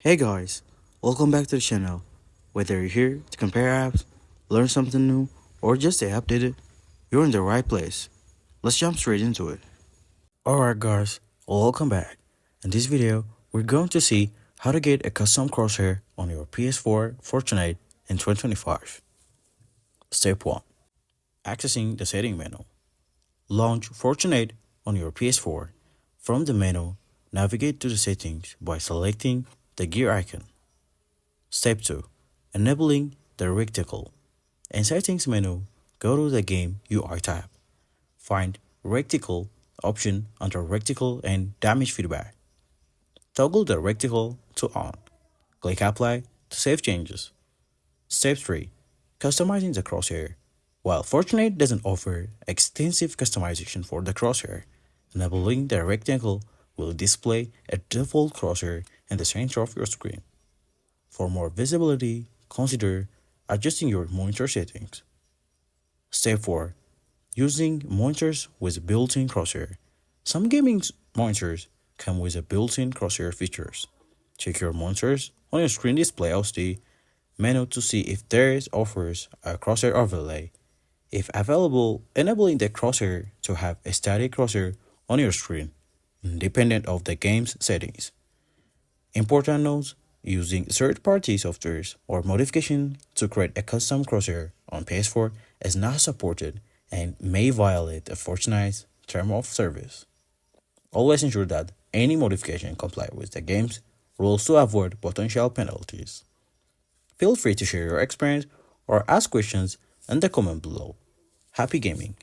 Hey guys, welcome back to the channel. Whether you're here to compare apps, learn something new, or just stay updated, you're in the right place. Let's jump straight into it. Alright guys, welcome back. In this video, we're going to see how to get a custom crosshair on your PS4 Fortnite in 2025. Step 1. Accessing the setting menu. Launch Fortnite on your PS4. From the menu, navigate to the settings by selecting the gear icon. Step 2. Enabling the Reticle. In Settings menu, go to the Game UI tab. Find Reticle option under Reticle and Damage Feedback. Toggle the Reticle to on. Click Apply to save changes. Step 3. Customizing the crosshair. While Fortnite doesn't offer extensive customization for the crosshair, enabling the rectangle will display a default crosshair in the center of your screen. For more visibility, consider adjusting your monitor settings. Step 4. Using monitors with built-in crosshair. Some gaming monitors come with a built-in crosshair features. Check your monitors on your screen display LCD menu to see if there offers a crosshair overlay. If available, enabling the crosshair to have a static crosshair on your screen, independent of the game's settings. Important notes: using third-party softwares or modification to create a custom crosshair on PS4 is not supported and may violate the Fortnite's term of service. Always ensure that any modification comply with the game's rules to avoid potential penalties. Feel free to share your experience or ask questions in the comment below. Happy gaming!